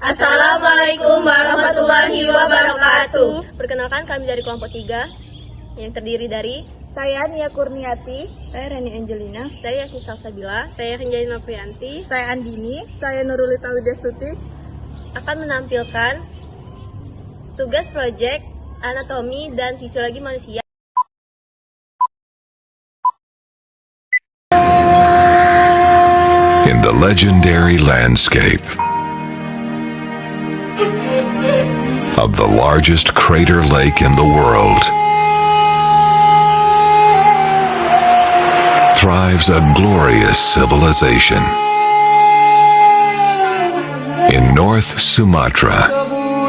Assalamualaikum warahmatullahi wabarakatuh. Perkenalkan, kami dari kelompok 3 yang terdiri dari saya Nia Kurniati, saya Rani Angelina, saya Yasni Salsabila, Saya Rinjani Noprianti. saya Andini, Saya Nurulita Widyasuti. akan menampilkan tugas proyek anatomi dan fisiologi manusia. In the legendary landscape of the largest crater lake in the world thrives a glorious civilization. In North Sumatra,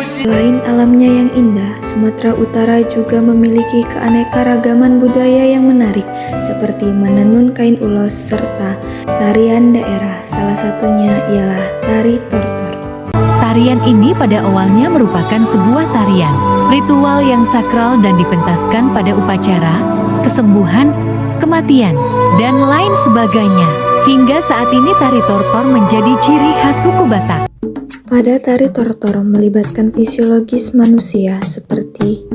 Selain alamnya yang indah, Sumatera Utara juga memiliki keanekaragaman budaya yang menarik, seperti menenun kain ulos serta tarian daerah. Salah satunya ialah tari tortor. Tarian ini pada awalnya merupakan sebuah tarian, ritual yang sakral dan dipentaskan pada upacara, kesembuhan, kematian, dan lain sebagainya. Hingga saat ini tari tortor menjadi ciri khas suku Batak. Pada tari tortor melibatkan fisiologis manusia seperti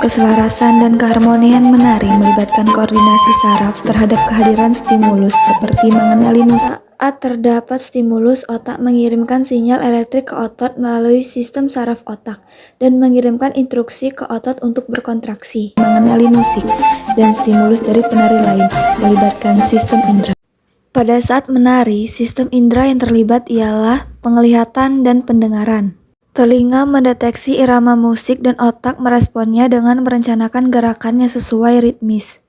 keselarasan dan keharmonian menari, melibatkan koordinasi saraf terhadap kehadiran stimulus seperti mengenali nusa. Saat terdapat stimulus, otak mengirimkan sinyal elektrik ke otot melalui sistem saraf otak dan mengirimkan instruksi ke otot untuk berkontraksi, mengenali musik, dan stimulus dari penari lain, melibatkan sistem indera. Pada saat menari, sistem indera yang terlibat ialah penglihatan dan pendengaran. Telinga mendeteksi irama musik dan otak meresponnya dengan merencanakan gerakannya sesuai ritmis.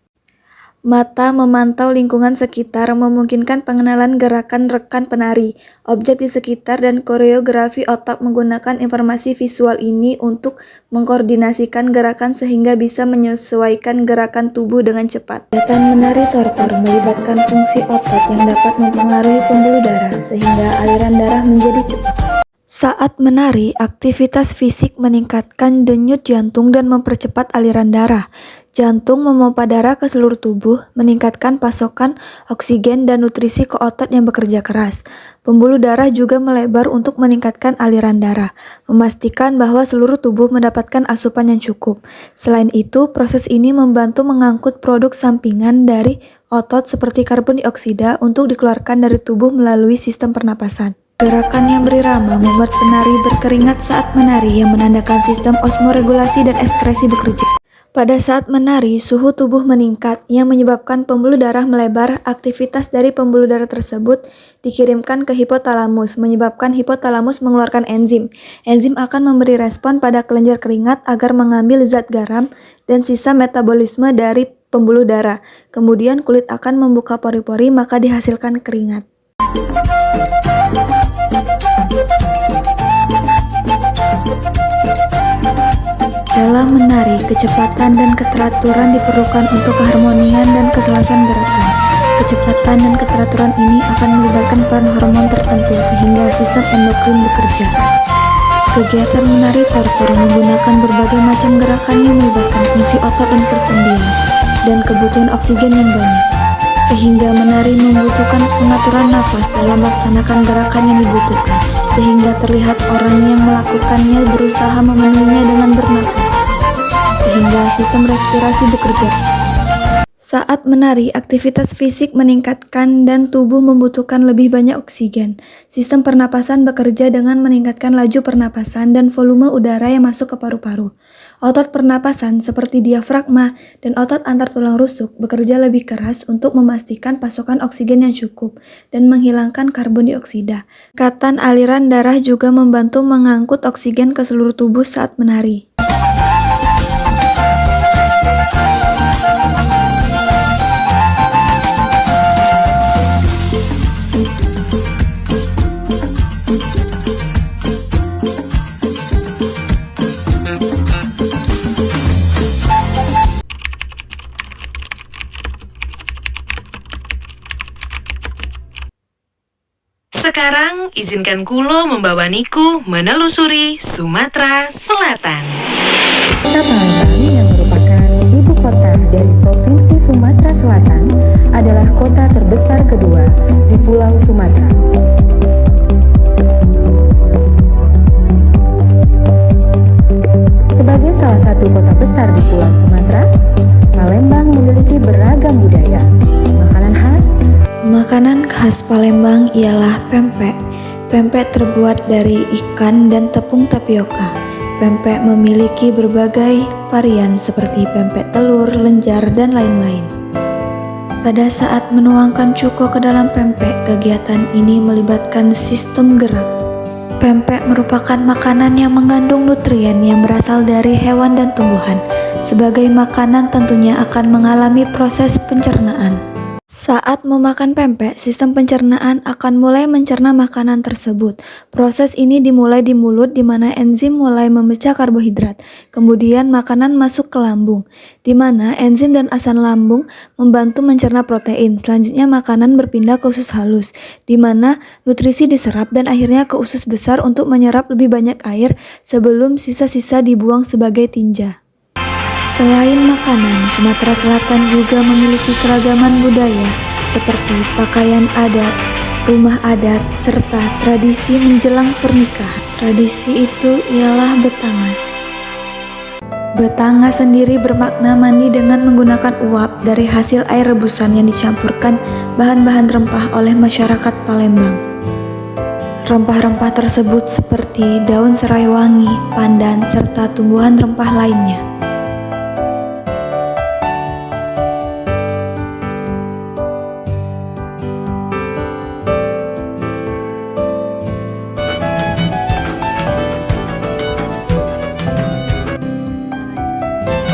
Mata memantau lingkungan sekitar, memungkinkan pengenalan gerakan rekan penari, objek di sekitar, dan koreografi. Otak menggunakan informasi visual ini untuk mengkoordinasikan gerakan sehingga bisa menyesuaikan gerakan tubuh dengan cepat. Kegiatan menari tortor melibatkan fungsi otot yang dapat mempengaruhi pembuluh darah sehingga aliran darah menjadi cepat. Saat menari, aktivitas fisik meningkatkan denyut jantung dan mempercepat aliran darah. Jantung memompa darah ke seluruh tubuh, meningkatkan pasokan oksigen dan nutrisi ke otot yang bekerja keras. Pembuluh darah juga melebar untuk meningkatkan aliran darah, memastikan bahwa seluruh tubuh mendapatkan asupan yang cukup. Selain itu, proses ini membantu mengangkut produk sampingan dari otot seperti karbon dioksida untuk dikeluarkan dari tubuh melalui sistem pernapasan. Gerakan yang berirama membuat penari berkeringat saat menari, yang menandakan sistem osmoregulasi dan ekskresi bekerja. Pada saat menari, suhu tubuh meningkat yang menyebabkan pembuluh darah melebar. Aktivitas dari pembuluh darah tersebut dikirimkan ke hipotalamus, menyebabkan hipotalamus mengeluarkan enzim. Enzim akan memberi respon pada kelenjar keringat agar mengambil zat garam dan sisa metabolisme dari pembuluh darah. Kemudian kulit akan membuka pori-pori, maka dihasilkan keringat. Dalam menari, kecepatan dan keteraturan diperlukan untuk keharmonian dan keselarasan gerakan. Kecepatan dan keteraturan ini akan melibatkan peran hormon tertentu sehingga sistem endokrin bekerja. Kegiatan menari tortor menggunakan berbagai macam gerakan yang melibatkan fungsi otot dan persendian dan kebutuhan oksigen yang banyak, sehingga menari membutuhkan pengaturan nafas dalam melaksanakan gerakan yang dibutuhkan, sehingga terlihat orang yang melakukannya berusaha memenuhinya dengan bernapas, sehingga sistem respirasi bekerja. Saat menari, aktivitas fisik meningkatkan dan tubuh membutuhkan lebih banyak oksigen. Sistem pernapasan bekerja dengan meningkatkan laju pernapasan dan volume udara yang masuk ke paru-paru. Otot pernapasan seperti diafragma dan otot antar tulang rusuk bekerja lebih keras untuk memastikan pasokan oksigen yang cukup dan menghilangkan karbon dioksida. Ikatan aliran darah juga membantu mengangkut oksigen ke seluruh tubuh saat menari. Sekarang izinkan Kulo membawa Niku menelusuri Sumatera Selatan. Kota Palembang yang merupakan ibu kota dari Provinsi Sumatera Selatan adalah kota terbesar kedua di Pulau Sumatera. Sebagai salah satu kota besar di Pulau Sumatera, Palembang memiliki beragam budaya. Makanan khas Palembang ialah pempek. Pempek terbuat dari ikan dan tepung tapioka. Pempek memiliki berbagai varian seperti pempek telur, lenjar, dan lain-lain. Pada saat menuangkan cuko ke dalam pempek, kegiatan ini melibatkan sistem gerak. Pempek merupakan makanan yang mengandung nutrien yang berasal dari hewan dan tumbuhan. Sebagai makanan tentunya akan mengalami proses pencernaan. Saat memakan pempek, sistem pencernaan akan mulai mencerna makanan tersebut. Proses ini dimulai di mulut di mana enzim mulai memecah karbohidrat. Kemudian makanan masuk ke lambung, di mana enzim dan asam lambung membantu mencerna protein. Selanjutnya makanan berpindah ke usus halus, di mana nutrisi diserap dan akhirnya ke usus besar untuk menyerap lebih banyak air sebelum sisa-sisa dibuang sebagai tinja. Selain makanan, Sumatera Selatan juga memiliki keragaman budaya seperti pakaian adat, rumah adat, serta tradisi menjelang pernikahan. Tradisi itu ialah betangas. Betangas sendiri bermakna mandi dengan menggunakan uap dari hasil air rebusan yang dicampurkan bahan-bahan rempah oleh masyarakat Palembang. Rempah-rempah tersebut seperti daun serai wangi, pandan, serta tumbuhan rempah lainnya.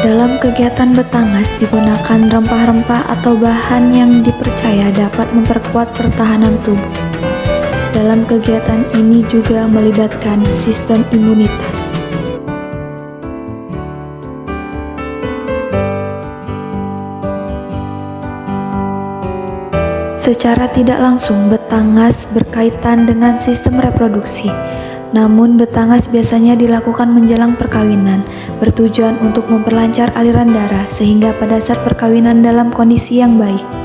Dalam kegiatan betangas digunakan rempah-rempah atau bahan yang dipercaya dapat memperkuat pertahanan tubuh. Dalam kegiatan ini juga melibatkan sistem imunitas. Secara tidak langsung, betangas berkaitan dengan sistem reproduksi. Namun betangas biasanya dilakukan menjelang perkawinan, bertujuan untuk memperlancar aliran darah sehingga pada saat perkawinan dalam kondisi yang baik.